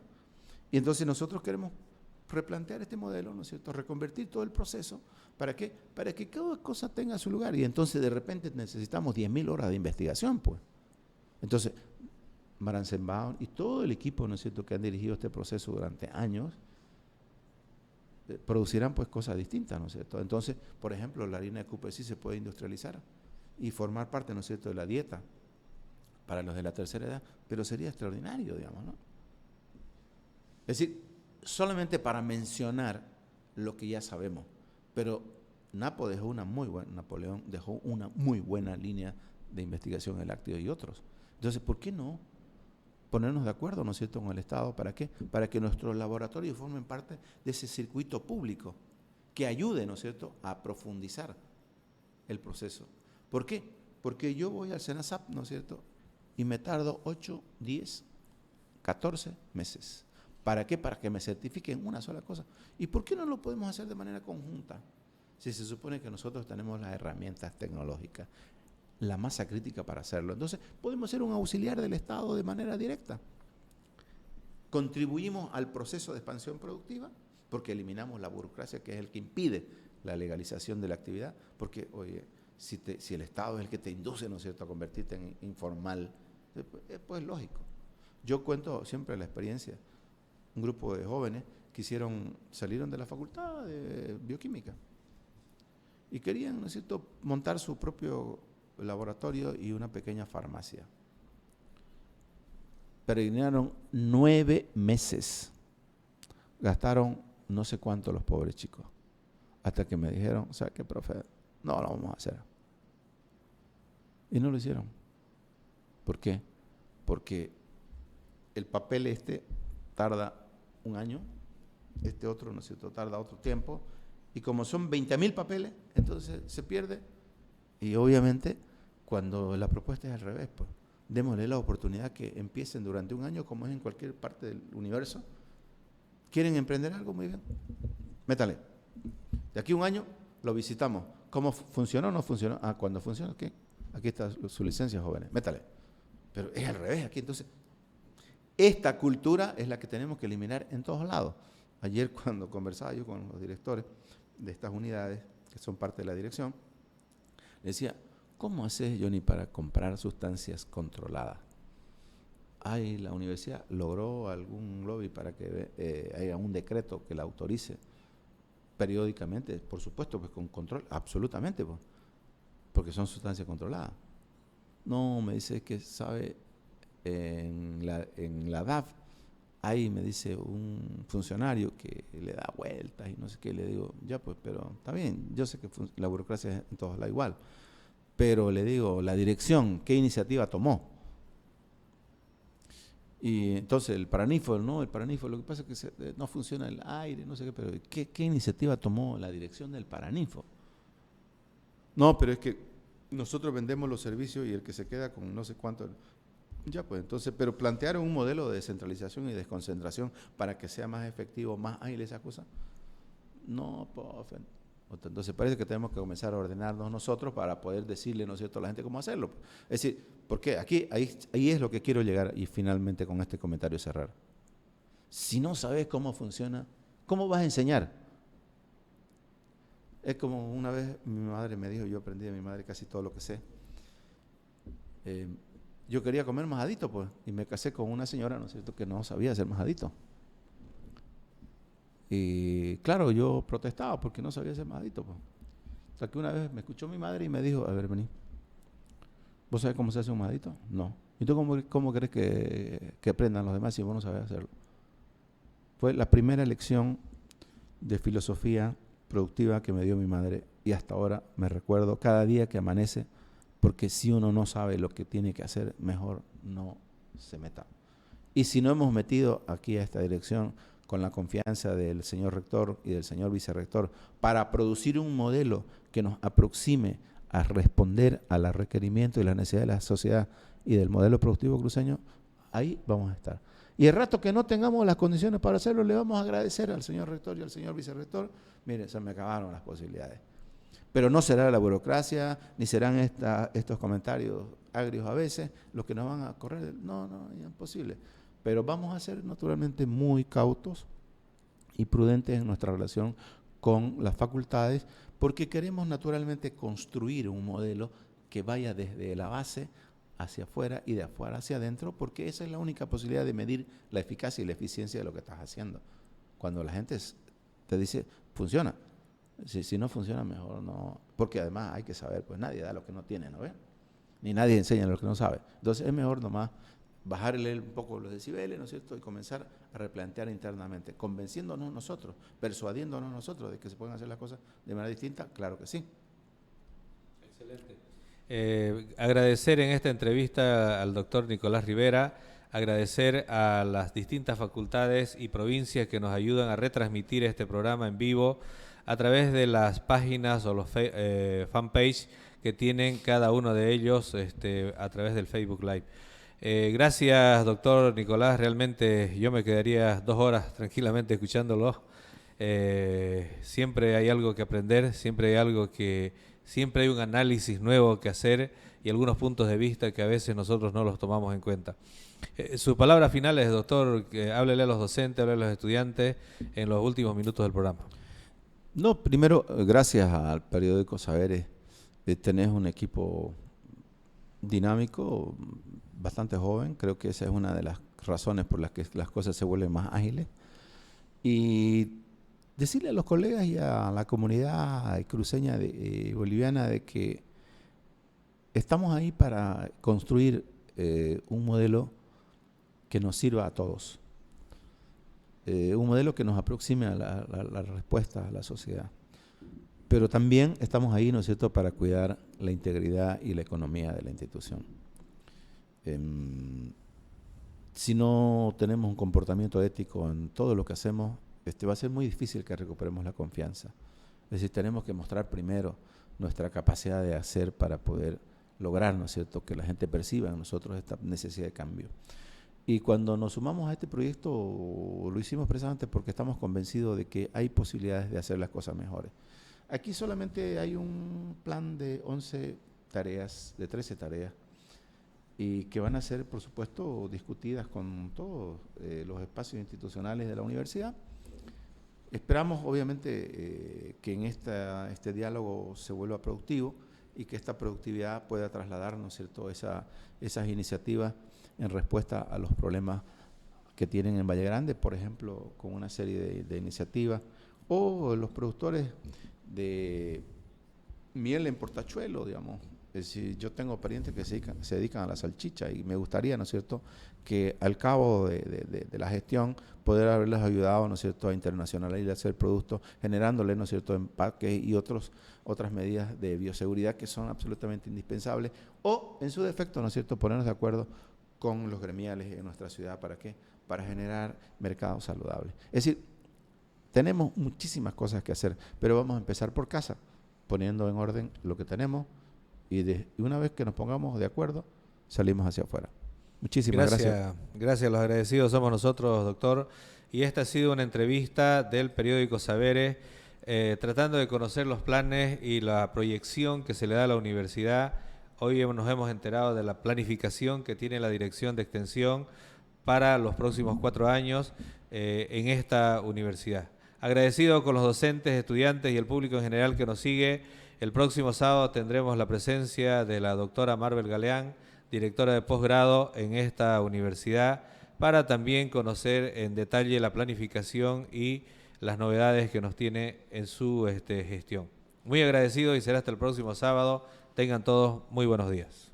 Y entonces nosotros queremos replantear este modelo, ¿no es cierto? Reconvertir todo el proceso. ¿Para qué? Para que cada cosa tenga su lugar. Y entonces de repente necesitamos 10.000 horas de investigación, pues. Entonces, Maranzenbaum y todo el equipo, ¿no es cierto?, que han dirigido este proceso durante años, producirán pues cosas distintas, ¿no es cierto? Entonces, por ejemplo, la harina de QPC se puede industrializar y formar parte, ¿no es cierto?, de la dieta para los de la tercera edad, pero sería extraordinario, digamos, ¿no? Es decir, solamente para mencionar lo que ya sabemos, pero Napoleón dejó una muy buena línea de investigación en el lácteo y otros. Entonces, ¿por qué no ponernos de acuerdo, ¿no es cierto?, con el Estado? ¿Para qué? Para que nuestros laboratorios formen parte de ese circuito público que ayude, ¿no es cierto?, a profundizar el proceso. ¿Por qué? Porque yo voy al SENASAP, ¿no es cierto?, y me tardo 8, 10, 14 meses. ¿Para qué? Para que me certifiquen una sola cosa. ¿Y por qué no lo podemos hacer de manera conjunta? Si se supone que nosotros tenemos las herramientas tecnológicas, la masa crítica para hacerlo. Entonces, podemos ser un auxiliar del Estado de manera directa. Contribuimos al proceso de expansión productiva porque eliminamos la burocracia, que es el que impide la legalización de la actividad, porque, oye, si el Estado es el que te induce, ¿no es cierto?, a convertirte en informal, pues lógico. Yo cuento siempre la experiencia. Un grupo de jóvenes salieron de la facultad de bioquímica y querían, ¿no es cierto?, montar su propio laboratorio y una pequeña farmacia. Peregrinaron 9 meses. Gastaron no sé cuánto los pobres chicos. Hasta que me dijeron, o sea, que profe, no lo vamos a hacer. Y no lo hicieron. ¿Por qué? Porque el papel tarda un año, este otro, ¿no es cierto?, tarda otro tiempo, y como son 20.000 papeles, entonces se pierde. Y obviamente, cuando la propuesta es al revés, pues, démosle la oportunidad que empiecen durante un año, como es en cualquier parte del universo. ¿Quieren emprender algo? Muy bien. Métale. De aquí a un año lo visitamos. ¿Cómo funcionó o no funcionó? Ah, cuando funciona, ¿qué? Aquí está su licencia, jóvenes. Métale. Pero es al revés aquí. Entonces, esta cultura es la que tenemos que eliminar en todos lados. Ayer cuando conversaba yo con los directores de estas unidades, que son parte de la dirección, le decía, ¿cómo haces, Johnny, para comprar sustancias controladas? Ay, la universidad logró algún lobby para que haya un decreto que la autorice periódicamente, por supuesto, pues con control, absolutamente, pues, porque son sustancias controladas. No, me dice que sabe, en la DAF, ahí me dice un funcionario que le da vueltas y no sé qué, le digo, ya pues, pero está bien, yo sé que la burocracia es en todos lados igual, pero le digo, la dirección, ¿qué iniciativa tomó? Y entonces el Paraninfo, lo que pasa es que no funciona el aire, no sé qué, pero ¿qué iniciativa tomó la dirección del Paraninfo? No, pero es que nosotros vendemos los servicios y el que se queda con no sé cuánto. Ya pues, entonces, pero plantearon un modelo de descentralización y desconcentración para que sea más efectivo, más ágil esa cosa. No, profe. Entonces parece que tenemos que comenzar a ordenarnos nosotros para poder decirle, ¿no es cierto?, a la gente cómo hacerlo. Es decir, porque ahí es lo que quiero llegar y finalmente con este comentario cerrar. Si no sabes cómo funciona, ¿cómo vas a enseñar? Es como una vez mi madre me dijo, yo aprendí de mi madre casi todo lo que sé. Yo quería comer majadito, pues, y me casé con una señora, ¿no es cierto?, que no sabía hacer majadito. Y claro, yo protestaba porque no sabía hacer majadito, pues. Hasta que una vez me escuchó mi madre y me dijo, a ver, vení, ¿vos sabés cómo se hace un majadito? No. ¿Y tú cómo crees que aprendan los demás si vos no sabés hacerlo? Fue la primera lección de filosofía productiva que me dio mi madre y hasta ahora me recuerdo cada día que amanece, porque si uno no sabe lo que tiene que hacer, mejor no se meta. Y si no hemos metido aquí a esta dirección con la confianza del señor rector y del señor vicerrector para producir un modelo que nos aproxime a responder a los requerimientos y las necesidades de la sociedad y del modelo productivo cruceño, ahí vamos a estar. Y el rato que no tengamos las condiciones para hacerlo, le vamos a agradecer al señor rector y al señor vicerrector. Mire, se me acabaron las posibilidades. Pero no será la burocracia, ni serán estos comentarios agrios a veces los que nos van a correr. No, es imposible. Pero vamos a ser naturalmente muy cautos y prudentes en nuestra relación con las facultades, porque queremos naturalmente construir un modelo que vaya desde la base hacia afuera y de afuera hacia adentro, porque esa es la única posibilidad de medir la eficacia y la eficiencia de lo que estás haciendo. Cuando la gente te dice, funciona. Si no funciona, mejor no. Porque además hay que saber, pues nadie da lo que no tiene, ¿no ves? Ni nadie enseña lo que no sabe. Entonces es mejor nomás bajarle un poco los decibeles, ¿no es cierto? Y comenzar a replantear internamente, convenciéndonos nosotros, persuadiéndonos nosotros de que se pueden hacer las cosas de manera distinta, claro que sí. Excelente. Agradecer en esta entrevista al doctor Nicolás Rivera, agradecer a las distintas facultades y provincias que nos ayudan a retransmitir este programa en vivo a través de las páginas o los fanpage que tienen cada uno de ellos a través del Facebook Live. Gracias, doctor Nicolás. Realmente yo me quedaría 2 horas tranquilamente escuchándolo. Siempre hay algo que aprender, siempre hay un análisis nuevo que hacer y algunos puntos de vista que a veces nosotros no los tomamos en cuenta. Sus palabras finales, doctor, háblele a los docentes, háblele a los estudiantes en los últimos minutos del programa. No, primero, gracias al periódico Saberes, tenés un equipo dinámico, bastante joven. Creo que esa es una de las razones por las que las cosas se vuelven más ágiles. Y decirle a los colegas y a la comunidad cruceña boliviana de que estamos ahí para construir un modelo que nos sirva a todos. Un modelo que nos aproxime a la respuesta a la sociedad. Pero también estamos ahí, ¿no es cierto?, para cuidar la integridad y la economía de la institución. Si no tenemos un comportamiento ético en todo lo que hacemos, va a ser muy difícil que recuperemos la confianza. Es decir, tenemos que mostrar primero nuestra capacidad de hacer para poder lograr, ¿no es cierto?, que la gente perciba en nosotros esta necesidad de cambio. Y cuando nos sumamos a este proyecto, lo hicimos precisamente porque estamos convencidos de que hay posibilidades de hacer las cosas mejores. Aquí solamente hay un plan de 11 tareas, de 13 tareas, y que van a ser, por supuesto, discutidas con todos los espacios institucionales de la universidad. Esperamos, obviamente, que en este diálogo se vuelva productivo y que esta productividad pueda trasladar, ¿no es cierto?, esas iniciativas en respuesta a los problemas que tienen en Valle Grande, por ejemplo, con una serie de iniciativas, o los productores de miel en Portachuelo, digamos. Es decir, yo tengo parientes que se dedican a la salchicha y me gustaría, ¿no es cierto?, que al cabo de la gestión poder haberles ayudado, ¿no es cierto?, a internacionalizar el producto, generándole, ¿no es cierto?, empaques y otras medidas de bioseguridad que son absolutamente indispensables, o en su defecto, ¿no es cierto?, ponernos de acuerdo con los gremiales en nuestra ciudad. ¿Para qué? Para generar mercados saludables. Es decir, tenemos muchísimas cosas que hacer, pero vamos a empezar por casa, poniendo en orden lo que tenemos y una vez que nos pongamos de acuerdo, salimos hacia afuera. Muchísimas gracias. Gracias, los agradecidos somos nosotros, doctor. Y esta ha sido una entrevista del periódico Saberes, tratando de conocer los planes y la proyección que se le da a la universidad. Hoy nos hemos enterado de la planificación que tiene la Dirección de Extensión para los próximos 4 años en esta universidad. Agradecido con los docentes, estudiantes y el público en general que nos sigue. El próximo sábado tendremos la presencia de la doctora Marvel Galeán, directora de posgrado en esta universidad, para también conocer en detalle la planificación y las novedades que nos tiene en su gestión. Muy agradecido y será hasta el próximo sábado. Tengan todos muy buenos días.